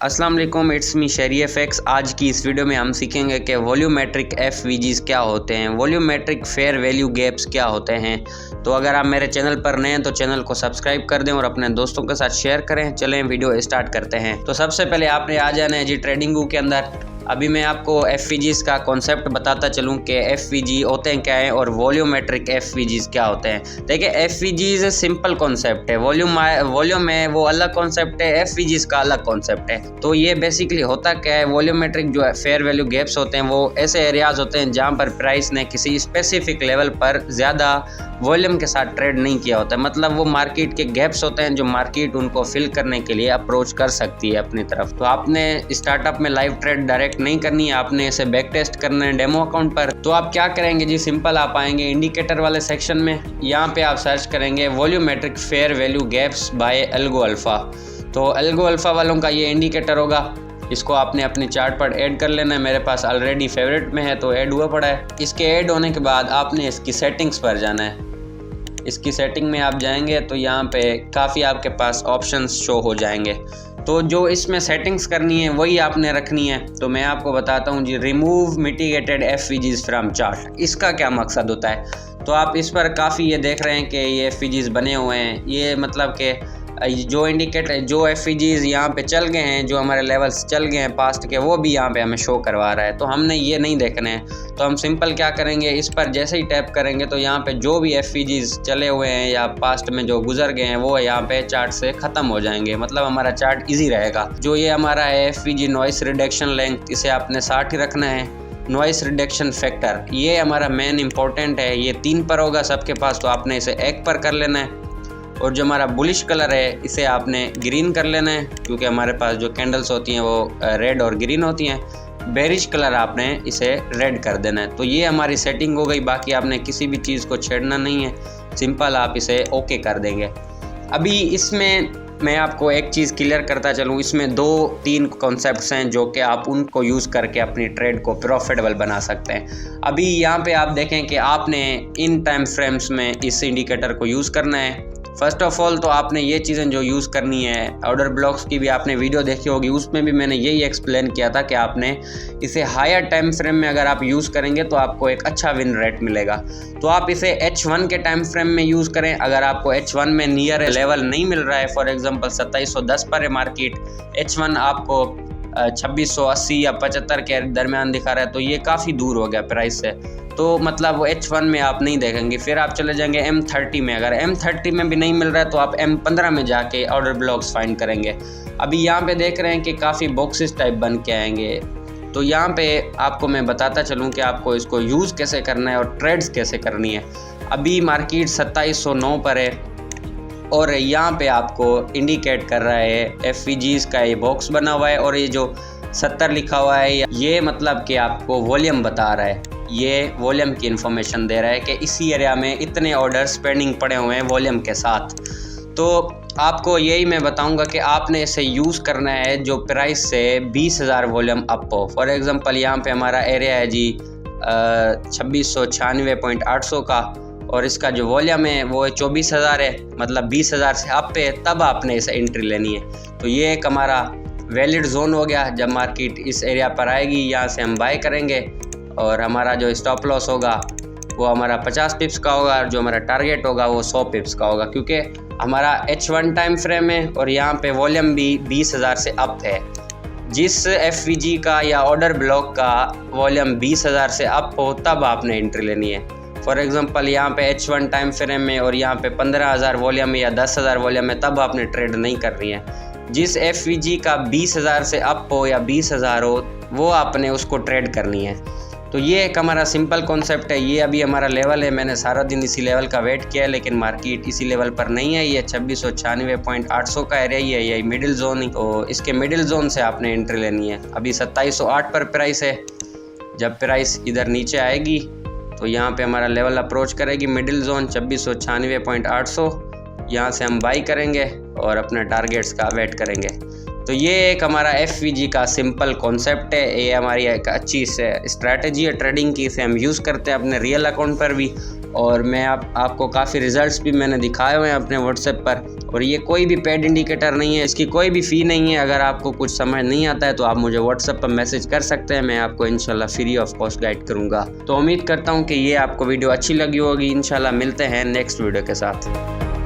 अस्सलाम वालेकुम, it's me शेरियफएक्स। आज की इस वीडियो में हम सीखेंगे कि वॉल्यूमेट्रिक एफवीजीज क्या होते हैं, वॉल्यूमेट्रिक फेयर वैल्यू गैप्स क्या होते हैं। तो अगर आप मेरे चैनल पर नए हैं तो चैनल को सब्सक्राइब कर दें और अपने दोस्तों के साथ शेयर करें। चलें वीडियो स्टार्ट करते हैं। तो सबसे पहले आपने आ जाना है जी ट्रेडिंग व्यू के अंदर। अभी मैं आपको एफवीजीज का कॉन्सेप्ट बताता चलूँ कि एफवीजी होते हैं क्या है और वॉल्यूमेट्रिक एफवीजीज क्या होते हैं। देखिए, एफवीजीज सिंपल कॉन्सेप्ट है, वॉल्यूम है वो अलग कॉन्सेप्ट है, एफवीजीज का अलग कॉन्सेप्ट है। तो ये बेसिकली होता क्या है, वॉल्यूमेट्रिक जो फेयर वैल्यू गैप्स होते हैं वो ऐसे एरियाज होते हैं जहाँ पर प्राइस ने किसी स्पेसिफिक लेवल पर ज़्यादा वॉल्यूम के साथ ट्रेड नहीं किया होता है। मतलब वो मार्केट के गैप्स होते हैं जो मार्केट उनको फिल करने के लिए अप्रोच कर सकती है अपनी तरफ। तो आपने स्टार्टअप में लाइव ट्रेड डायरेक्ट नहीं करनी है, आपने इसे बैक टेस्ट करना है डेमो अकाउंट पर। तो आप क्या करेंगे जी, सिंपल आप आएंगे इंडिकेटर वाले सेक्शन में, यहाँ पे आप सर्च करेंगे volumetric fair value gaps by algo alpha. तो एल्गो अल्फा वालों का ये इंडिकेटर होगा, इसको आपने अपने चार्ट पर ऐड कर लेना है। मेरे पास ऑलरेडी फेवरेट में है तो ऐड हुआ पड़ा है। इसके ऐड होने के बाद आपने इसकी सेटिंग्स पर जाना है। इसकी सेटिंग में आप जाएंगे तो यहाँ पे काफ़ी आपके पास ऑप्शंस शो हो जाएंगे। तो जो इसमें सेटिंग्स करनी है वही आपने रखनी है। तो मैं आपको बताता हूँ जी, रिमूव मिटिगेटेड एफवीजीज फ्रॉम चार्ट। इसका क्या मकसद होता है, तो आप इस पर काफ़ी ये देख रहे हैं कि ये एफवीजीज बने हुए हैं। ये मतलब कि जो इंडिकेटर जो एफवीजीज यहाँ पे चल गए हैं, जो हमारे लेवल्स चल गए हैं पास्ट के, वो भी यहाँ पे हमें शो करवा रहा है। तो हमने ये नहीं देखने हैं। तो हम सिंपल क्या करेंगे, इस पर जैसे ही टैप करेंगे तो यहाँ पे जो भी एफवीजीज चले हुए हैं या पास्ट में जो गुजर गए हैं वो यहाँ पे चार्ट से ख़त्म हो जाएंगे। मतलब हमारा चार्ट ईजी रहेगा। जो ये हमारा है एफवीजी नॉइस रिडक्शन लेंथ, इसे आपने 60 ही रखना है। नॉइस रिडक्शन फैक्टर ये हमारा मेन इंपॉर्टेंट है, ये 3 पर होगा सबके पास, तो आपने इसे 1 पर कर लेना है। और जो हमारा बुलिश कलर है इसे आपने ग्रीन कर लेना है, क्योंकि हमारे पास जो कैंडल्स होती हैं वो रेड और ग्रीन होती हैं। बेरिश कलर आपने इसे रेड कर देना है। तो ये हमारी सेटिंग हो गई। बाकी आपने किसी भी चीज़ को छेड़ना नहीं है, सिंपल आप इसे ओके कर देंगे। अभी इसमें मैं आपको एक चीज़ क्लियर करता चलूँ, इसमें 2-3 कॉन्सेप्ट्स हैं जो कि आप उनको यूज़ करके अपनी ट्रेड को प्रॉफिटेबल बना सकते हैं। अभी यहाँ पे आप देखें कि आपने इन टाइम फ्रेम्स में इस इंडिकेटर को यूज़ करना है। फर्स्ट ऑफ ऑल तो आपने ये चीज़ें जो यूज़ करनी है, ऑर्डर ब्लॉक्स की भी आपने वीडियो देखी होगी, उसमें भी मैंने यही एक्सप्लेन किया था कि आपने इसे हायर टाइम फ्रेम में अगर आप यूज़ करेंगे तो आपको एक अच्छा विन रेट मिलेगा। तो आप इसे H1 के टाइम फ्रेम में यूज़ करें। अगर आपको H1 में नियर लेवल नहीं मिल रहा है, फॉर एग्जांपल 2710 पर है मार्केट, H1 आपको 2680 या 75 के दरमियान दिखा रहा है, तो ये काफ़ी दूर हो गया प्राइस से। तो मतलब वो H1 में आप नहीं देखेंगे। फिर आप चले जाएंगे M30 में। अगर M30 में भी नहीं मिल रहा है तो आप M15 में जाके ऑर्डर ब्लॉक्स फाइंड करेंगे। अभी यहाँ पे देख रहे हैं कि काफ़ी बॉक्सेस टाइप बन के आएंगे। तो यहाँ पे आपको मैं बताता चलूँ कि आपको इसको यूज़ कैसे करना है और ट्रेड्स कैसे करनी है। अभी मार्केट 2709 पर है और यहाँ पे आपको इंडिकेट कर रहा है एफवीजीज का ये बॉक्स बना हुआ है, और ये जो 70 लिखा हुआ है ये मतलब कि आपको वॉल्यूम बता रहा है। ये वॉल्यूम की इन्फॉर्मेशन दे रहा है कि इसी एरिया में इतने ऑर्डर्स पेंडिंग पड़े हुए हैं वॉल्यूम के साथ। तो आपको यही मैं बताऊंगा कि आपने इसे यूज़ करना है जो प्राइस से 20,000 वॉल्यूम अप हो। फॉर एग्जांपल यहाँ पे हमारा एरिया है जी 2696.800 का, और इसका जो वॉल्यूम है वो 24,000 है, मतलब 20,000 से अप पे, तब आपने इसे एंट्री लेनी है। तो ये एक हमारा वैलिड जोन हो गया। जब मार्केट इस एरिया पर आएगी यहाँ से हम बाय करेंगे, और हमारा जो स्टॉप लॉस होगा वो हमारा 50 पिप्स का होगा, और जो हमारा टारगेट होगा वो 100 पिप्स का होगा, क्योंकि हमारा H1 टाइम फ्रेम है और यहाँ पे वॉल्यूम भी 20,000 से अप है। जिस एफवीजी का या ऑर्डर ब्लॉक का वॉल्यूम 20,000 से अप हो तब आपने एंट्री लेनी है। फॉर एग्जांपल यहाँ पे H1 टाइम फ्रेम में और यहाँ पे 15,000 वॉल्यूम या 10,000 वॉल्यूम है, तब आपने ट्रेड नहीं करनी है। जिस एफवीजी का 20,000 से अप हो या 20,000 हो वो आपने उसको ट्रेड करनी है। तो ये एक हमारा सिंपल कॉन्सेप्ट है। ये अभी हमारा लेवल है, मैंने सारा दिन इसी लेवल का वेट किया है, लेकिन मार्केट इसी लेवल पर नहीं है। ये 2696.800 का एरिया ही है, यही मिडिल जोन ही। तो इसके मिडिल जोन से आपने एंट्री लेनी है। अभी 2708 पर प्राइस है। जब प्राइस इधर नीचे आएगी तो यहाँ पे हमारा लेवल अप्रोच करेगी मिडिल जोन 2696.800। यहाँ से हम बाई करेंगे और अपने टारगेट्स का वेट करेंगे। तो ये एक हमारा एफवीजी का सिंपल कॉन्सेप्ट है। ये हमारी एक अच्छी स्ट्रैटेजी है ट्रेडिंग की, इसे हम यूज़ करते हैं अपने रियल अकाउंट पर भी और मैं आपको काफ़ी रिजल्ट्स भी मैंने दिखाए हुए हैं अपने व्हाट्सएप पर। और ये कोई भी पेड इंडिकेटर नहीं है, इसकी कोई भी फ़ी नहीं है। अगर आपको कुछ समझ नहीं आता है तो आप मुझे व्हाट्सएप पर मैसेज कर सकते हैं, मैं आपको इंशाल्लाह फ्री ऑफ कॉस्ट गाइड करूँगा। तो उम्मीद करता हूँ कि ये आपको वीडियो अच्छी लगी होगी। इंशाल्लाह मिलते हैं नेक्स्ट वीडियो के साथ।